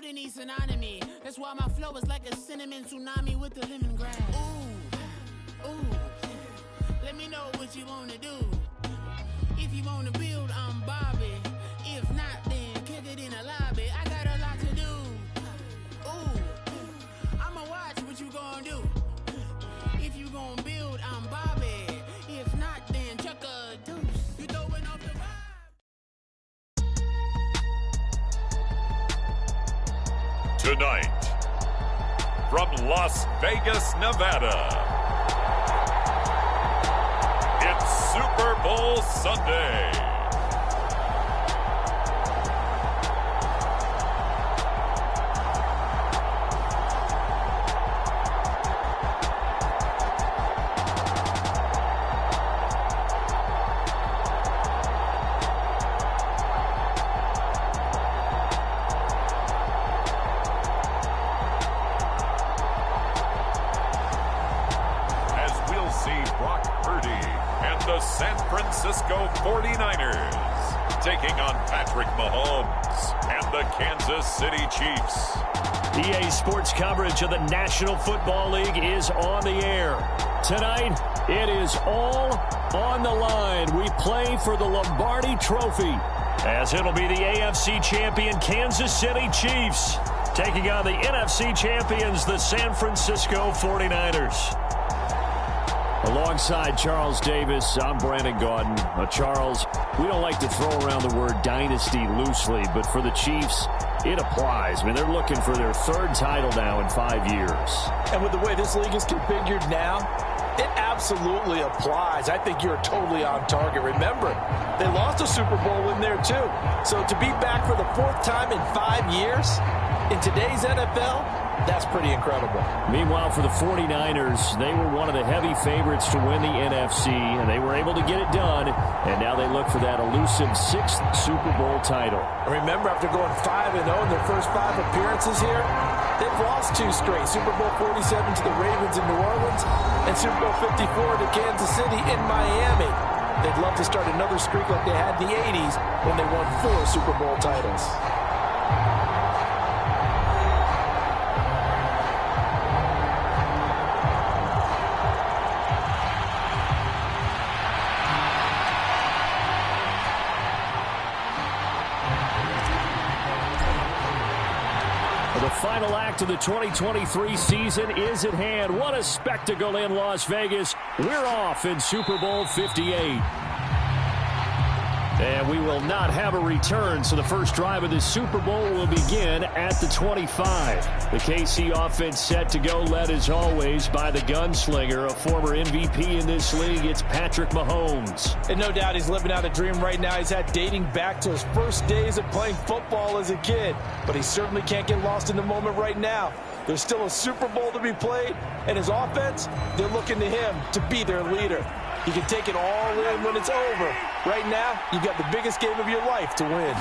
than these synonymy. That's why my flow is like a cinnamon tsunami with the lemongrass. Ooh, ooh. Let me know what you wanna do. If you wanna build, I'm Bobby. If not, then kick it in the lobby. I got a lot to do. Ooh, I'ma watch what you gonna do. If you gonna build, I'm Bobby. If not, then chuck a deuce. You throwing off the vibe. Tonight, from Las Vegas, Nevada, it's Super Bowl Sunday. The San Francisco 49ers taking on Patrick Mahomes and the Kansas City Chiefs. EA Sports coverage of the National Football League is on the air. Tonight, it is all on the line. We play for the Lombardi Trophy, as it'll be the AFC champion Kansas City Chiefs taking on the NFC champions, the San Francisco 49ers. Alongside Charles Davis, I'm Brandon Gaudin. Charles, we don't like to throw around the word dynasty loosely, but for the Chiefs, it applies. I mean, they're looking for their third title now in 5 years. And with the way this league is configured now, it absolutely applies. I think you're totally on target. Remember, they lost a Super Bowl in there too. So to be back for the fourth time in 5 years in today's NFL, that's pretty incredible. Meanwhile, for the 49ers, they were one of the heavy favorites to win the NFC, and they were able to get it done, and now they look for that elusive 6th Super Bowl title. Remember, after going 5-0 in their first 5 appearances here, they've lost 2 straight. Super Bowl 47 to the Ravens in New Orleans, and Super Bowl 54 to Kansas City in Miami. They'd love to start another streak like they had in the 80s when they won 4 Super Bowl titles. The final act of the 2023 season is at hand. What a spectacle in Las Vegas. We're off in Super Bowl 58. And we will not have a return, so the first drive of this Super Bowl will begin at the 25. The KC offense set to go, led as always by the gunslinger, a former MVP in this league. It's Patrick Mahomes. And no doubt he's living out a dream right now. He's had dating back to his first days of playing football as a kid. But he certainly can't get lost in the moment right now. There's still a Super Bowl to be played, and his offense, they're looking to him to be their leader. He can take it all in when it's over. Right now, you've got the biggest game of your life to win.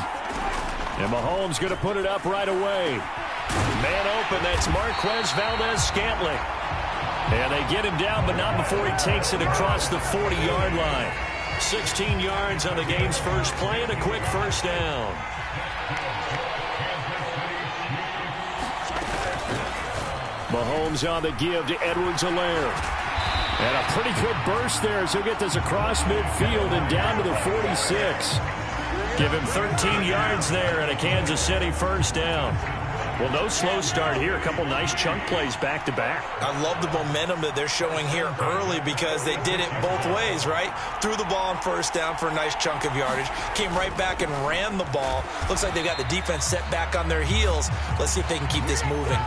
And Mahomes going to put it up right away. Man open, that's Marquez Valdes-Scantling. And they get him down, but not before he takes it across the 40-yard line. 16 yards on the game's first play and a quick first down. Mahomes on the give to Edwards-Helaire. And a pretty good burst there as he'll get this across midfield and down to the 46. Give him 13 yards there and a Kansas City first down. Well, no slow start here. A couple nice chunk plays back-to-back. I love the momentum that they're showing here early because they did it both ways, right? Threw the ball on first down for a nice chunk of yardage. Came right back and ran the ball. Looks like they've got the defense set back on their heels. Let's see if they can keep this moving.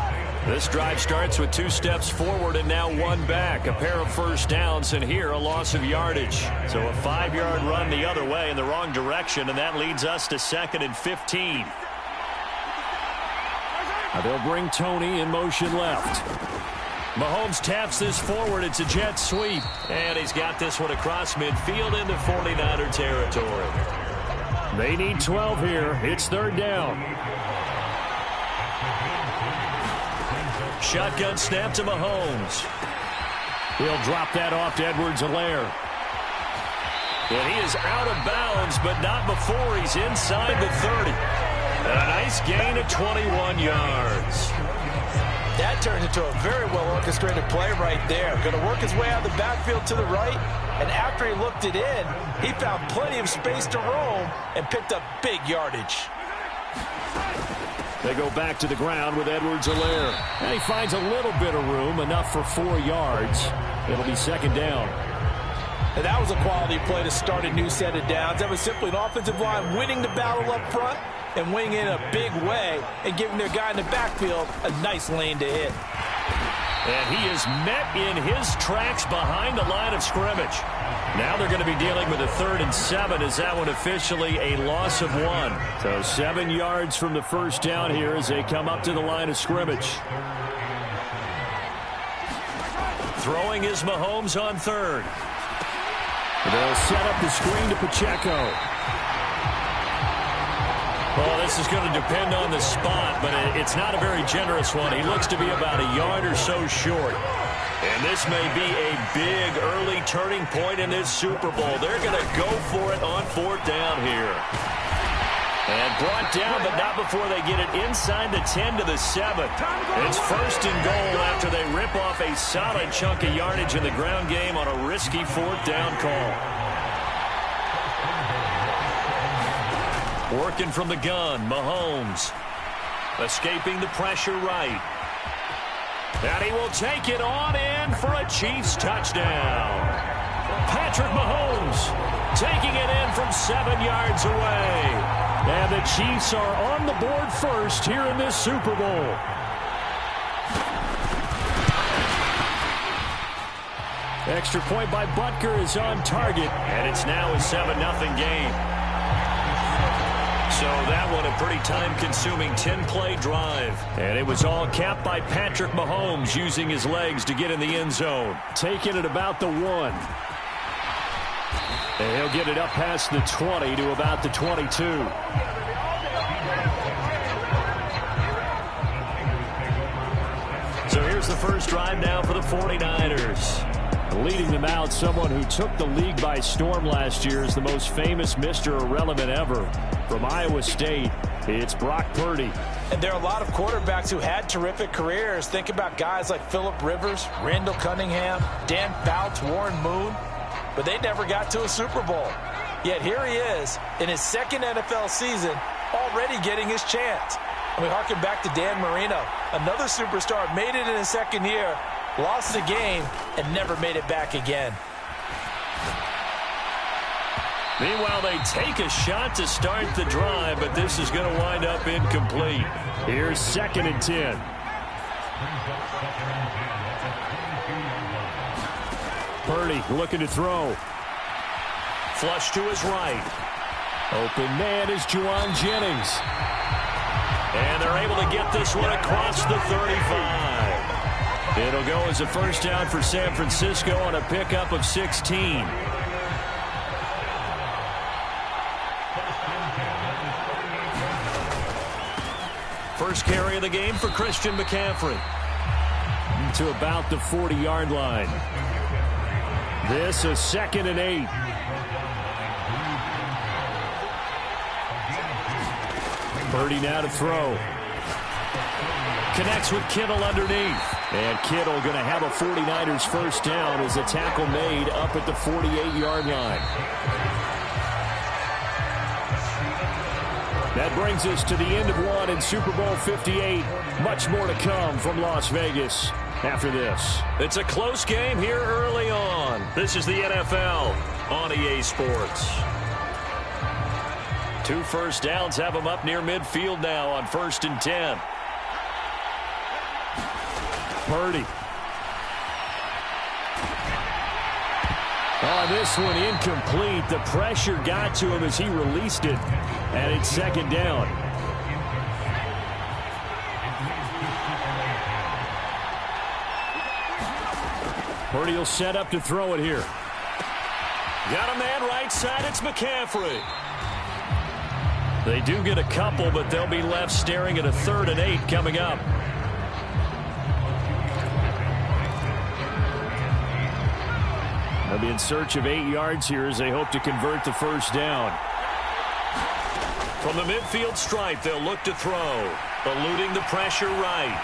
This drive starts with 2 steps forward and now 1 back. A pair of first downs, and here a loss of yardage. So a 5-yard run the other way in the wrong direction, and that leads us to 2nd and 15. They'll bring Tony in motion left. Mahomes taps this forward. It's a jet sweep, and he's got this one across midfield into 49er territory. They need 12 here. It's 3rd down. Shotgun snap to Mahomes. He'll drop that off to Edwards-Helaire. And he is out of bounds, but not before he's inside the 30. And a nice gain of 21 yards. That turned into a very well-orchestrated play right there. Going to work his way out of the backfield to the right, and after he looked it in, he found plenty of space to roam and picked up big yardage. They go back to the ground with Edwards-Helaire. And he finds a little bit of room, enough for 4 yards. It'll be second down. And that was a quality play to start a new set of downs. That was simply an offensive line winning the battle up front and winning it in a big way and giving their guy in the backfield a nice lane to hit. And he is met in his tracks behind the line of scrimmage. Now they're going to be dealing with a 3rd and 7 as that one officially a loss of 1. So 7 yards from the first down here as they come up to the line of scrimmage. Throwing is Mahomes on 3rd. They'll set up the screen to Pacheco. Well, this is going to depend on the spot, but it's not a very generous one. He looks to be about a yard or so short. And this may be a big early turning point in this Super Bowl. They're going to go for it on 4th down here. And brought down, but not before they get it inside the 10 to the 7. It's 1st and goal after they rip off a solid chunk of yardage in the ground game on a risky 4th down call. Working from the gun, Mahomes. Escaping the pressure right. And he will take it on in for a Chiefs touchdown. Patrick Mahomes taking it in from 7 yards away. And the Chiefs are on the board first here in this Super Bowl. Extra point by Butker is on target. And it's now a 7-0 game. So that one a pretty time-consuming 10-play drive. And it was all capped by Patrick Mahomes using his legs to get in the end zone. Taking it about the 1. And he'll get it up past the 20 to about the 22. So here's the first drive now for the 49ers. Leading them out, someone who took the league by storm last year is the most famous Mr. Irrelevant ever. From Iowa State, it's Brock Purdy. And there are a lot of quarterbacks who had terrific careers. Think about guys like Phillip Rivers, Randall Cunningham, Dan Fouts, Warren Moon. But they never got to a Super Bowl. Yet here he is in his 2nd NFL season, already getting his chance. And we harken back to Dan Marino, another superstar, made it in his 2nd year, lost the game, and never made it back again. Meanwhile, they take a shot to start the drive, but this is going to wind up incomplete. Here's 2nd and 10. Purdy looking to throw. Flush to his right. Open man is Juwan Jennings. And they're able to get this one across the 35. It'll go as a first down for San Francisco on a pickup of 16. First carry of the game for Christian McCaffrey. To about the 40-yard line. This is 2nd and 8. Purdy now to throw. Connects with Kittle underneath. And Kittle going to have a 49ers first down as a tackle made up at the 48-yard line. That brings us to the end of one in Super Bowl 58. Much more to come from Las Vegas after this. It's a close game here early on. This is the NFL on EA Sports. 2 first downs have them up near midfield now on 1st and 10. Purdy. Oh, this one incomplete. The pressure got to him as he released it. And it's 2nd down. Purdy will set up to throw it here. Got a man right side. It's McCaffrey. They do get a couple, but they'll be left staring at a 3rd and 8 coming up. They'll be in search of 8 yards here as they hope to convert the first down. From the midfield stripe, they'll look to throw. Eluding the pressure right.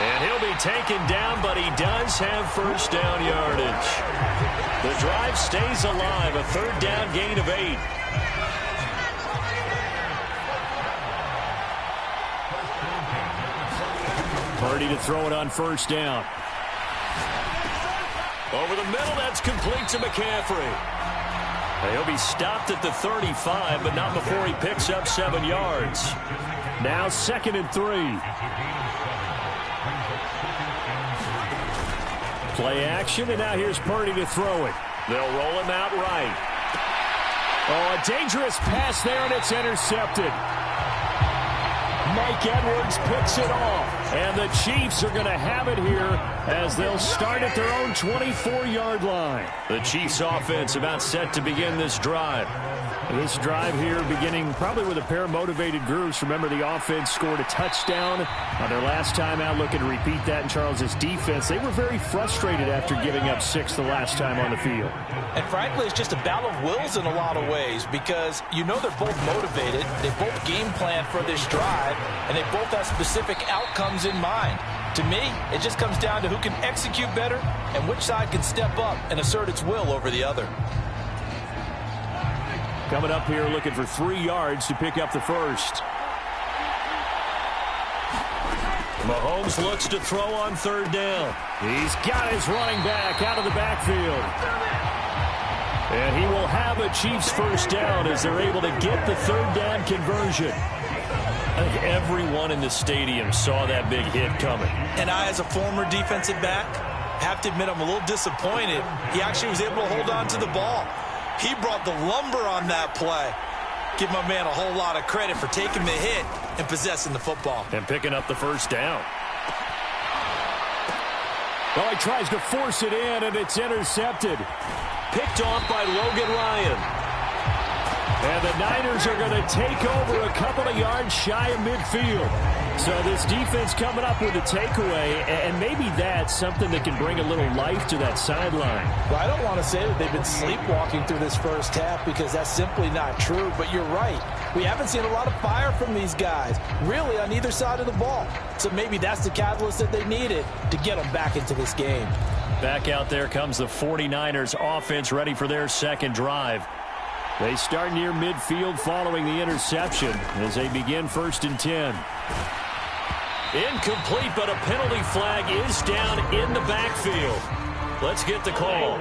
And he'll be taken down, but he does have first down yardage. The drive stays alive, a third down gain of 8. Purdy to throw it on first down. Over the middle, that's complete to McCaffrey. He'll be stopped at the 35, but not before he picks up 7 yards. Now 2nd and 3. Play action, and now here's Purdy to throw it. They'll roll him out right. Oh, a dangerous pass there, and it's intercepted. Mike Edwards picks it off, and the Chiefs are going to have it here as they'll start at their own 24-yard line. The Chiefs offense about set to begin this drive. This drive here beginning probably with a pair of motivated groups. Remember, the offense scored a touchdown on their last time out, looking to repeat that in Charles' defense. They were very frustrated after giving up 6 the last time on the field. And frankly, it's just a battle of wills in a lot of ways because you know they're both motivated. They both game plan for this drive, and they both have specific outcomes in mind. To me, it just comes down to who can execute better and which side can step up and assert its will over the other. Coming up here looking for 3 yards to pick up the first. Mahomes looks to throw on third down. He's got his running back out of the backfield. And he will have a Chiefs first down as they're able to get the third down conversion. I think everyone in the stadium saw that big hit coming. And I, as a former defensive back, have to admit I'm a little disappointed. He actually was able to hold on to the ball. He brought the lumber on that play. Give my man a whole lot of credit for taking the hit and possessing the football. And picking up the first down. Well, he tries to force it in, and it's intercepted. Picked off by Logan Ryan. And the Niners are going to take over a couple of yards shy of midfield. So this defense coming up with a takeaway, and maybe that's something that can bring a little life to that sideline. Well, I don't want to say that they've been sleepwalking through this first half because that's simply not true, but you're right. We haven't seen a lot of fire from these guys, really on either side of the ball. So maybe that's the catalyst that they needed to get them back into this game. Back out there comes the 49ers offense ready for their second drive. They start near midfield following the interception as they begin 1st and 10. Incomplete, but a penalty flag is down in the backfield. Let's get the call.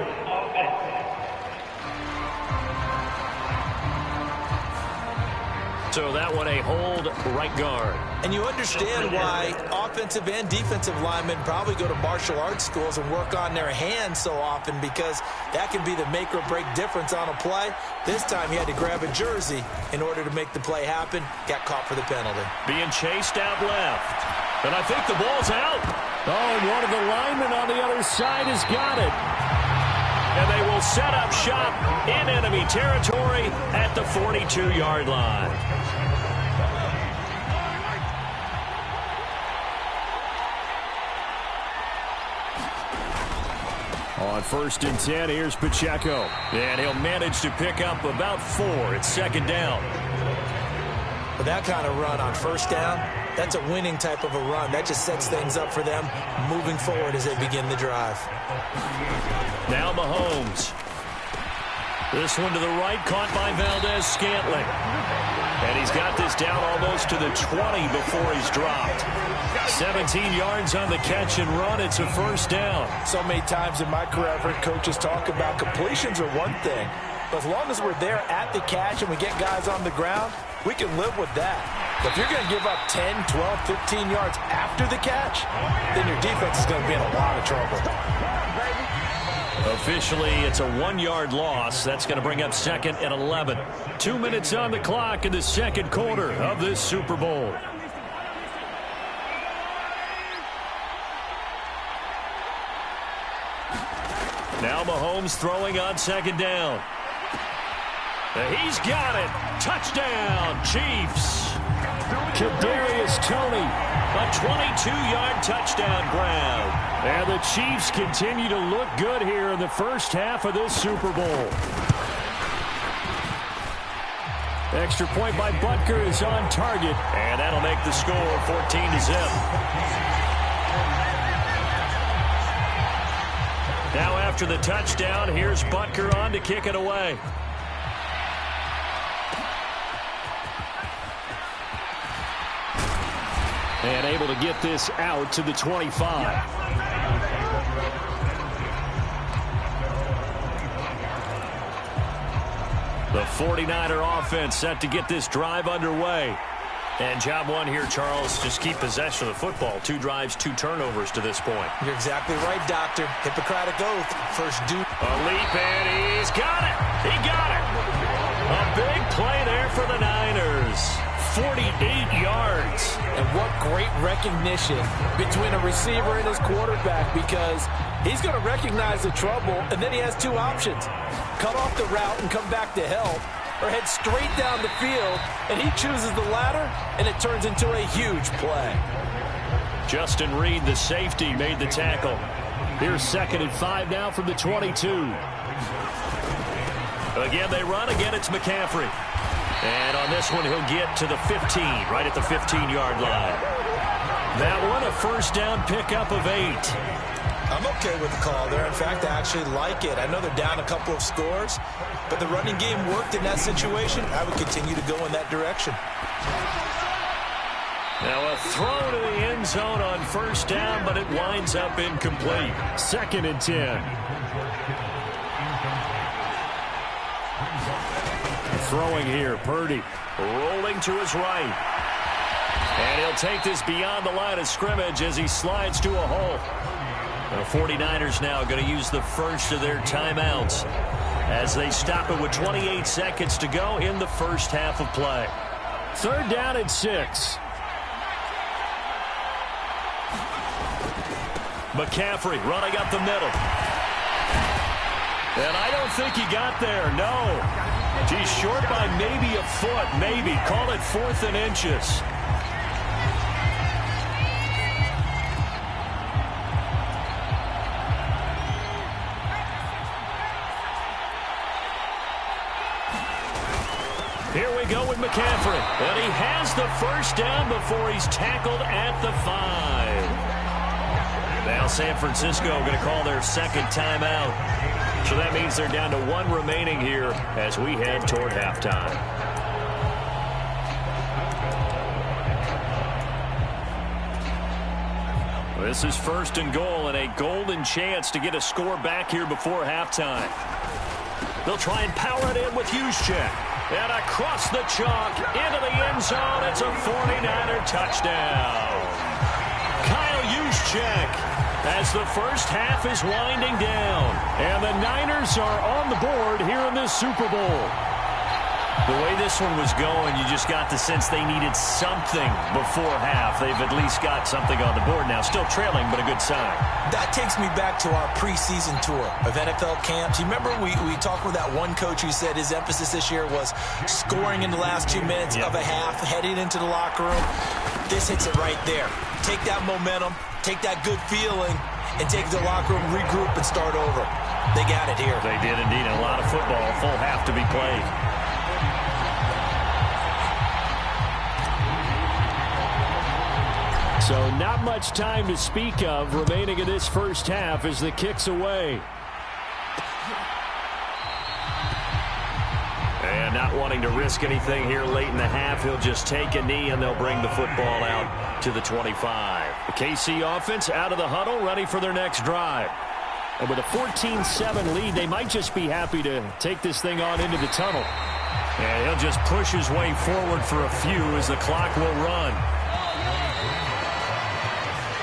So that one a hold right guard. And you understand why offensive and defensive linemen probably go to martial arts schools and work on their hands so often because that can be the make or break difference on a play. This time he had to grab a jersey in order to make the play happen. Got caught for the penalty. Being chased out left. And I think the ball's out. Oh, and one of the linemen on the other side has got it. And they will set up shop in enemy territory at the 42-yard line. On 1st and 10, here's Pacheco. And he'll manage to pick up about 4 at 2nd down. With that kind of run on 1st down, that's a winning type of a run. That just sets things up for them moving forward as they begin the drive. Now Mahomes. This one to the right, caught by Valdez-Scantling. And he's got this down almost to the 20 before he's dropped. 17 yards on the catch and run. It's a first down. So many times in my career, I've heard coaches talk about completions are one thing. But as long as we're there at the catch and we get guys on the ground, we can live with that. But if you're going to give up 10, 12, 15 yards after the catch, then your defense is going to be in a lot of trouble. Officially, it's a 1-yard loss. That's going to bring up 2nd and 11. 2 minutes on the clock in the second quarter of this Super Bowl. Now Mahomes throwing on 2nd down. He's got it. Touchdown, Chiefs. Kadarius Toney, a 22-yard touchdown grab. And the Chiefs continue to look good here in the first half of this Super Bowl. Extra point by Butker is on target, and that'll make the score 14-0. Now after the touchdown, here's Butker on to kick it away. And able to get this out to the 25. The 49er offense set to get this drive underway. And job one here, Charles, just keep possession of the football. 2 drives, 2 turnovers to this point. You're exactly right, Doctor. Hippocratic oath. First due. A leap, and he's got it. He got it. A big play there for the Niners. 48 yards. And what great recognition between a receiver and his quarterback, because he's going to recognize the trouble, and then he has 2 options. Cut off the route and come back to help, or head straight down the field, and he chooses the latter, and it turns into a huge play. Justin Reed, the safety, made the tackle. Here's 2nd and 5 now from the 22. Again, they run. Again, it's McCaffrey. And on this one, he'll get to the 15, right at the 15-yard line. That one, a first down pickup of 8. I'm okay with the call there. In fact, I actually like it. I know they're down a couple of scores, but the running game worked in that situation. I would continue to go in that direction. Now a throw to the end zone on first down, but it winds up incomplete. 2nd and 10. Throwing here, Purdy rolling to his right. And he'll take this beyond the line of scrimmage as he slides to a hole. The 49ers now going to use the first of their timeouts as they stop it with 28 seconds to go in the first half of play. 3rd down and 6. McCaffrey running up the middle. And I don't think he got there, no. He's short by maybe a foot, maybe. Call it 4th and inches. Here we go with McCaffrey. And he has the first down before he's tackled at the 5. Now San Francisco going to call their 2nd timeout. So that means they're down to 1 remaining here as we head toward halftime. This is 1st and goal and a golden chance to get a score back here before halftime. They'll try and power it in with Juszczyk. And across the chalk into the end zone. It's a 49er touchdown. Kyle Juszczyk, as the first half is winding down. And the Niners are on the board here in this Super Bowl. The way this one was going, you just got the sense they needed something before half. They've at least got something on the board now. Still trailing, but a good sign. That takes me back to our preseason tour of NFL camps. You remember we talked with that one coach who said his emphasis this year was scoring in the last 2 minutes of a half, heading into the locker room. This hits it right there. Take that momentum, take that good feeling, and take the locker room, regroup, and start over. They got it here. They did indeed. A lot of football, a full half to be played. So not much time to speak of remaining in this first half as the kick's away. And not wanting to risk anything here late in the half, he'll just take a knee and they'll bring the football out to the 25. The KC offense out of the huddle, ready for their next drive. And with a 14-7 lead, they might just be happy to take this thing on into the tunnel. And he'll just push his way forward for a few as the clock will run.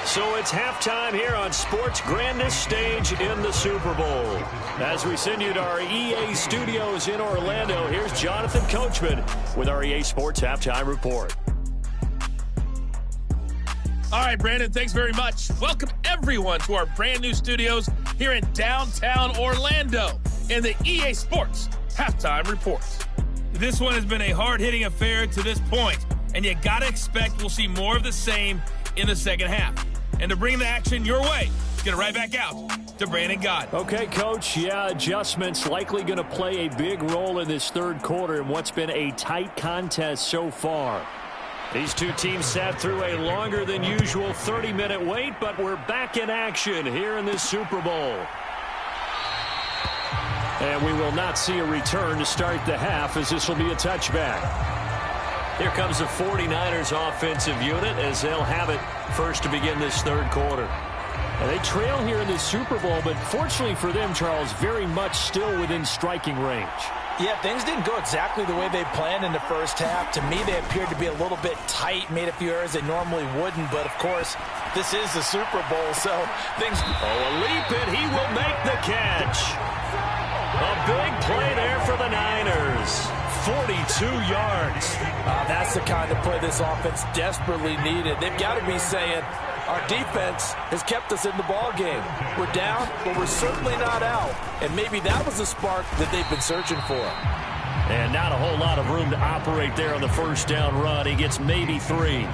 So it's halftime here on sports' grandest stage in the Super Bowl. As we send you to our EA studios in Orlando, here's Jonathan Coachman with our EA Sports Halftime Report. All right, Brandon, thanks very much. Welcome, everyone, to our brand new studios here in downtown Orlando in the EA Sports Halftime Report. This one has been a hard-hitting affair to this point, and you got to expect we'll see more of the same in the second half. And to bring the action your way, let's get it right back out to Brandon Gaudin. Okay, Coach. Yeah, adjustments likely going to play a big role in this third quarter in what's been a tight contest so far. These two teams sat through a longer than usual 30-minute wait, but we're back in action here in this Super Bowl. And we will not see a return to start the half, as this will be a touchback. Here comes the 49ers offensive unit as they'll have it first to begin this third quarter. And they trail here in the Super Bowl, but fortunately for them, Charles, very much still within striking range. Yeah, things didn't go exactly the way they planned in the first half. To me, they appeared to be a little bit tight, made a few errors they normally wouldn't. But, of course, this is the Super Bowl, so things... Oh, a leap, and he will make the catch. A big play there for the Niners. 42 yards. That's the kind of play this offense desperately needed. They've got to be saying, our defense has kept us in the ball game. We're down, but we're certainly not out. And maybe that was the spark that they've been searching for. And not a whole lot of room to operate there on the first down run. He gets maybe 3.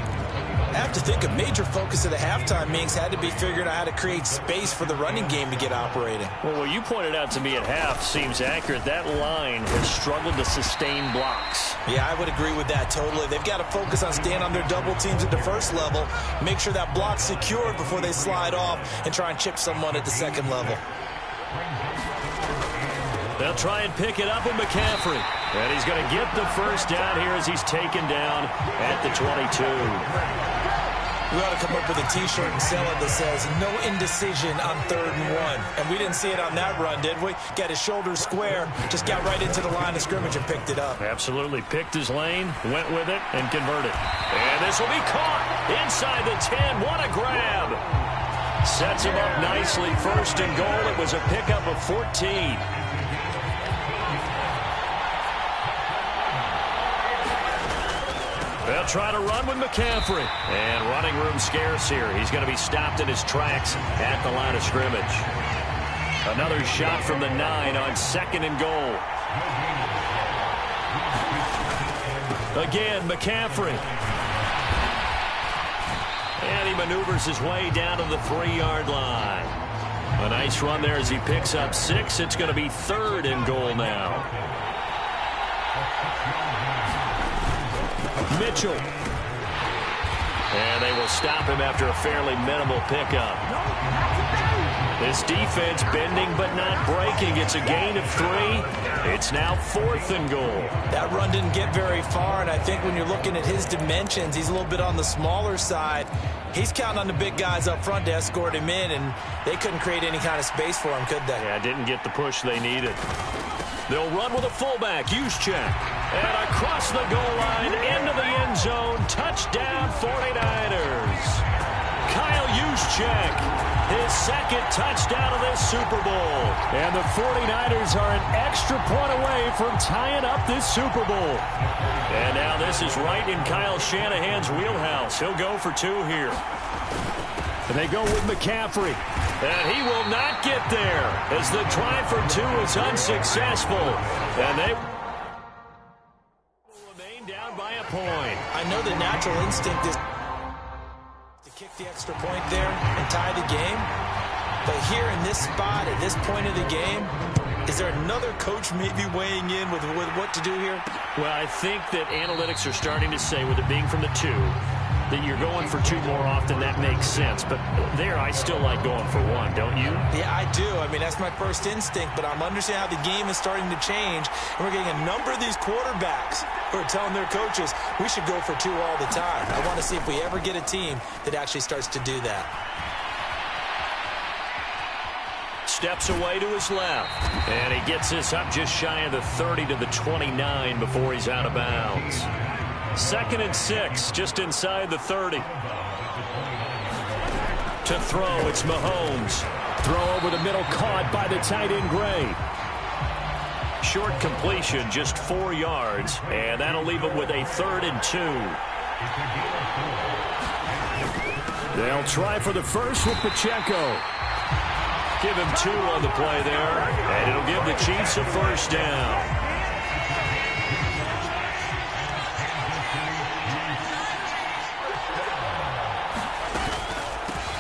I have to think a major focus of the halftime meetings had to be figuring out how to create space for the running game to get operating. Well, what you pointed out to me at half seems accurate. That line has struggled to sustain blocks. Yeah, I would agree with that totally. They've got to focus on staying on their double teams at the first level, make sure that block's secured before they slide off and try and chip someone at the second level. They'll try and pick it up with McCaffrey. And he's going to get the first down here as he's taken down at the 22. We ought to come up with a T-shirt and sell it that says, no indecision on 3rd and 1. And we didn't see it on that run, did we? Got his shoulders square, just got right into the line of scrimmage and picked it up. Absolutely. Picked his lane, went with it, and converted. And this will be caught inside the 10. What a grab. Sets him up nicely. 1st and goal. It was a pickup of 14. They'll try to run with McCaffrey. And running room scarce here. He's going to be stopped in his tracks at the line of scrimmage. Another shot from the 9 on 2nd and goal. Again, McCaffrey. And he maneuvers his way down to the 3-yard line. A nice run there as he picks up 6. It's going to be 3rd and goal now. Mitchell. And they will stop him after a fairly minimal pickup. This defense bending but not breaking. It's a gain of 3. It's now 4th and goal. That run didn't get very far, and I think when you're looking at his dimensions, he's a little bit on the smaller side. He's counting on the big guys up front to escort him in, and they couldn't create any kind of space for him, could they? Yeah, didn't get the push they needed. They'll run with a fullback, Juszczyk. And across the goal line, into the end zone. Touchdown, 49ers. Kyle Juszczyk, his 2nd touchdown of this Super Bowl. And the 49ers are an extra point away from tying up this Super Bowl. And now this is right in Kyle Shanahan's wheelhouse. He'll go for 2 here. And they go with McCaffrey. And he will not get there as the try for 2 is unsuccessful. And they will remain down by a point. I know the natural instinct is to kick the extra point there and tie the game. But here in this spot, at this point of the game, is there another coach maybe weighing in with what to do here? Well, I think that analytics are starting to say, with it being from the 2, that you're going for 2 more often. That makes sense. But there, I still like going for 1, don't you? Yeah, I do. I mean, that's my first instinct, but I'm understanding how the game is starting to change. And we're getting a number of these quarterbacks who are telling their coaches, we should go for 2 all the time. I want to see if we ever get a team that actually starts to do that. Steps away to his left. And he gets this up just shy of the 30 to the 29 before he's out of bounds. 2nd and 6, just inside the 30. To throw, it's Mahomes. Throw over the middle, caught by the tight end Gray. Short completion, just 4 yards, and that'll leave him with a 3rd and 2. They'll try for the first with Pacheco. Give him 2 on the play there, and it'll give the Chiefs a first down.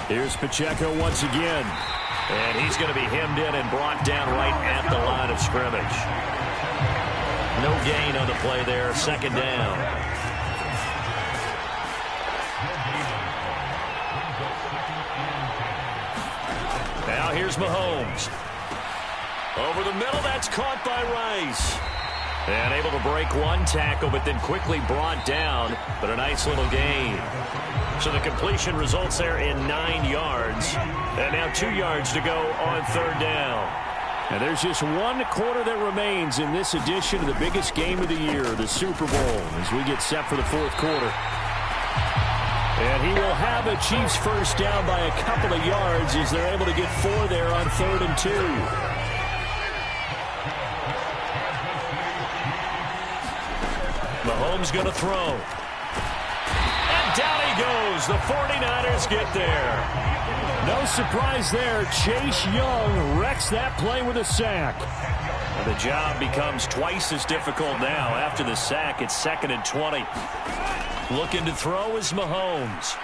Here's Pacheco once again. And he's going to be hemmed in and brought down right at the line of scrimmage. No gain on the play there. Second down. Now here's Mahomes. Over the middle, that's caught by Rice. And able to break one tackle, but then quickly brought down. But a nice little gain. So the completion results there in 9 yards. And now 2 yards to go on third down. And there's just one quarter that remains in this edition of the biggest game of the year, the Super Bowl, as we get set for the fourth quarter. And he will have a Chiefs first down by a couple of yards as they're able to get 4 there on 3rd and 2. Mahomes going to throw. And down he goes. The 49ers get there. No surprise there. Chase Young wrecks that play with a sack. And the job becomes twice as difficult now. After the sack, it's 2nd and 20. Looking to throw is Mahomes.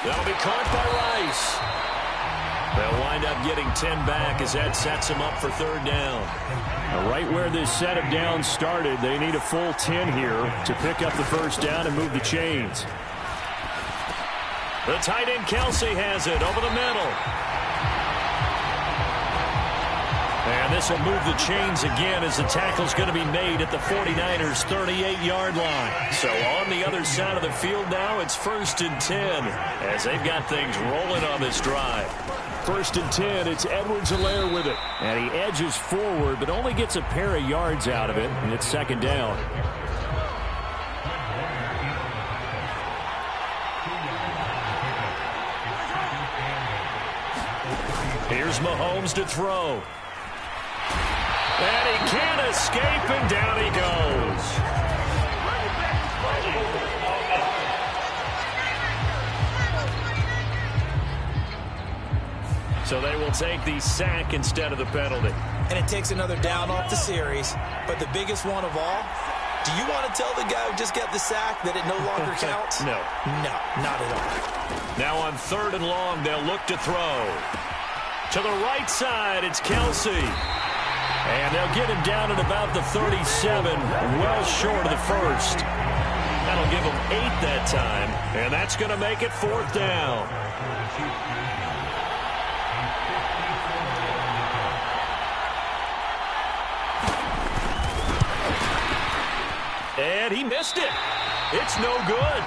That'll be caught by Rice. They'll wind up getting 10 back as that sets him up for third down. Now, right where this set of downs started, they need a full 10 here to pick up the first down and move the chains. The tight end Kelsey has it over the middle. And this will move the chains again as the tackle's going to be made at the 49ers' 38-yard line. So on the other side of the field now, it's 1st and 10 as they've got things rolling on this drive. 1st and 10, it's Edwards-Helaire with it. And he edges forward, but only gets a pair of yards out of it, and it's 2nd down. Here's Mahomes to throw. And he can't escape, and down he goes. So they will take the sack instead of the penalty. And it takes another down off the series. But the biggest one of all, do you want to tell the guy who just got the sack that it no longer counts? No. No, not at all. Now on 3rd and long, they'll look to throw. To the right side, it's Kelsey. And they'll get him down at about the 37, well short of the first. That'll give him 8 that time, and that's going to make it 4th down. And he missed it. It's no good.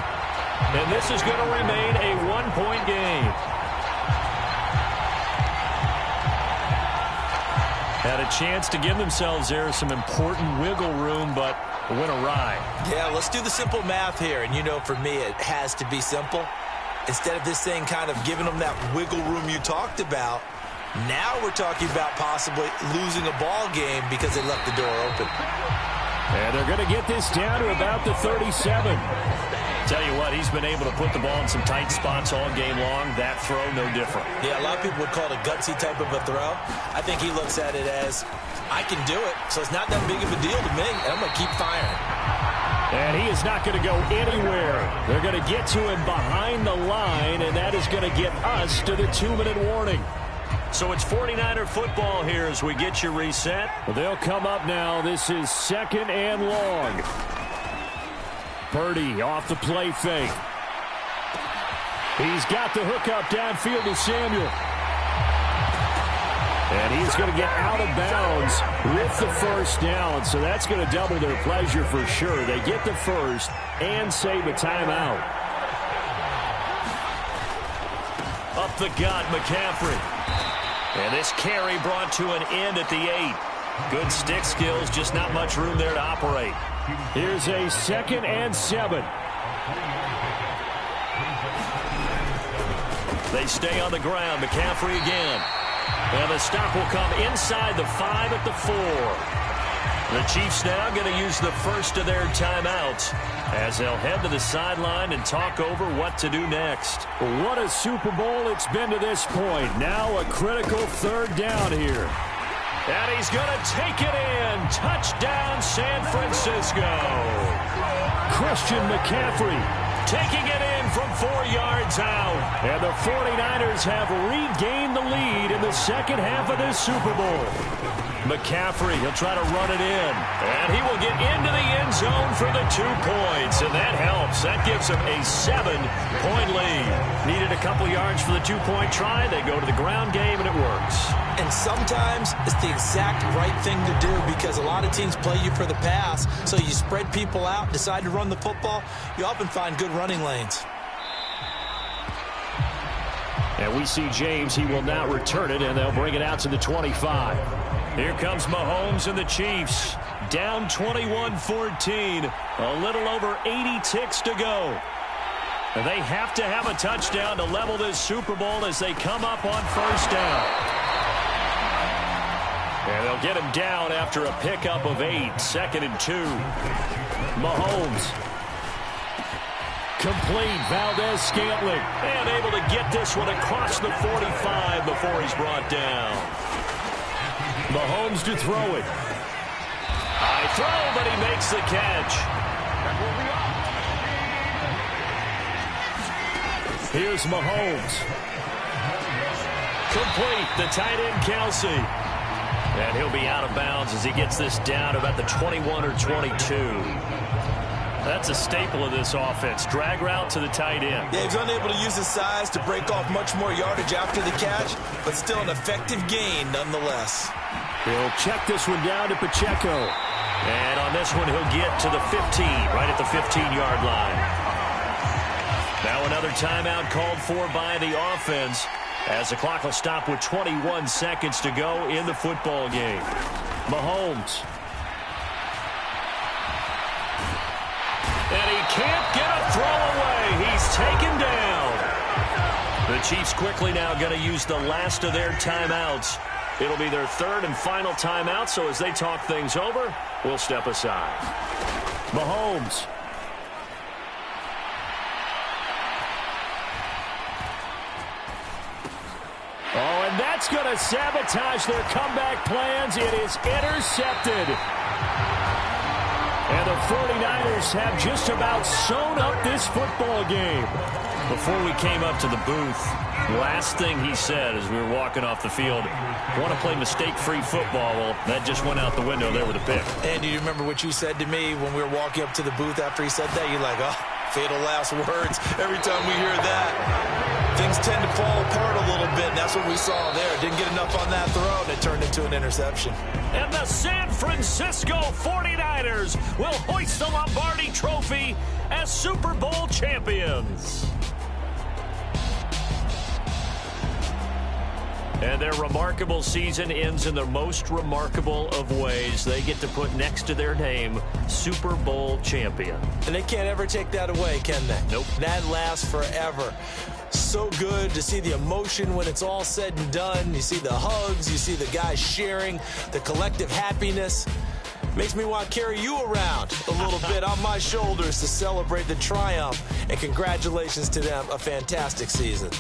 And this is going to remain a 1-point game. Had a chance to give themselves there some important wiggle room, but went awry. Yeah, let's do the simple math here. And you know, for me, it has to be simple. Instead of this thing kind of giving them that wiggle room you talked about, now we're talking about possibly losing a ball game because they left the door open. And they're going to get this down to about the 37. Tell you what, he's been able to put the ball in some tight spots all game long. That throw, no different. Yeah, a lot of people would call it a gutsy type of a throw. I think he looks at it as, I can do it, so it's not that big of a deal to me, and I'm going to keep firing. And he is not going to go anywhere. They're going to get to him behind the line, and that is going to get us to the 2-minute warning. So it's 49er football here as we get you reset. Well, they'll come up now. This is 2nd and long. Purdy off the play fake. He's got the hookup downfield to Samuel. And he's going to get out of bounds with the first down. So that's going to double their pleasure for sure. They get the first and save a timeout. Up the gut, McCaffrey. And this carry brought to an end at the 8. Good stick skills, just not much room there to operate. Here's a 2nd and 7. They stay on the ground. McCaffrey again. And the stop will come inside the 5 at the 4. The Chiefs now going to use the first of their timeouts as they'll head to the sideline and talk over what to do next. What a Super Bowl it's been to this point. Now a critical 3rd down here. And he's going to take it in. Touchdown, San Francisco. Christian McCaffrey taking it in from 4 yards out. And the 49ers have regained the lead in the second half of this Super Bowl. McCaffrey, he'll try to run it in. And he will get into the end zone for the 2 points. And that helps. That gives him a 7-point lead. Needed a couple yards for the 2-point try. They go to the ground game, and it works. And sometimes it's the exact right thing to do because a lot of teams play you for the pass. So you spread people out, decide to run the football. You often find good running lanes. And we see James. He will now return it, and they'll bring it out to the 25. Here comes Mahomes and the Chiefs. Down 21-14. A little over 80 ticks to go. And they have to have a touchdown to level this Super Bowl as they come up on first down. And they'll get him down after a pickup of 8. 2nd and 2. Mahomes. Complete. Valdez-Scantling. And able to get this one across the 45 before he's brought down. Mahomes to throw it. High throw, but he makes the catch. Here's Mahomes. Complete. The tight end, Kelsey. And he'll be out of bounds as he gets this down about the 21 or 22. That's a staple of this offense. Drag route to the tight end. Yeah, he's unable to use his size to break off much more yardage after the catch, but still an effective gain nonetheless. He'll check this one down to Pacheco. And on this one, he'll get to the 15, right at the 15-yard line. Now another timeout called for by the offense as the clock will stop with 21 seconds to go in the football game. Mahomes. And he can't get a throw away. He's taken down. The Chiefs quickly now going to use the last of their timeouts. It'll be their 3rd and final timeout, so as they talk things over, we'll step aside. Mahomes. Oh, and that's going to sabotage their comeback plans. It is intercepted. And the 49ers have just about sewn up this football game. Before we came up to the booth, last thing he said as we were walking off the field, want to play mistake-free football. Well, that just went out the window there with a pick. And do you remember what you said to me when we were walking up to the booth after he said that? You're like, oh, fatal last words. Every time we hear that, things tend to fall apart a little bit, and that's what we saw there. Didn't get enough on that throw, and it turned into an interception. And the San Francisco 49ers will hoist the Lombardi Trophy as Super Bowl champions. And their remarkable season ends in the most remarkable of ways. They get to put next to their name, Super Bowl champion. And they can't ever take that away, can they? Nope. That lasts forever. So good to see the emotion when it's all said and done. You see the hugs, you see the guys sharing, the collective happiness. Makes me want to carry you around a little bit on my shoulders to celebrate the triumph. And congratulations to them, a fantastic season.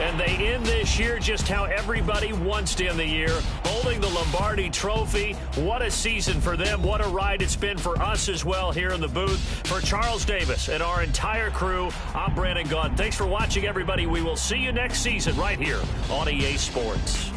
And they end this year just how everybody wants to end the year, holding the Lombardi Trophy. What a season for them. What a ride it's been for us as well here in the booth. For Charles Davis and our entire crew, I'm Brandon Gaudin. Thanks for watching, everybody. We will see you next season right here on EA Sports.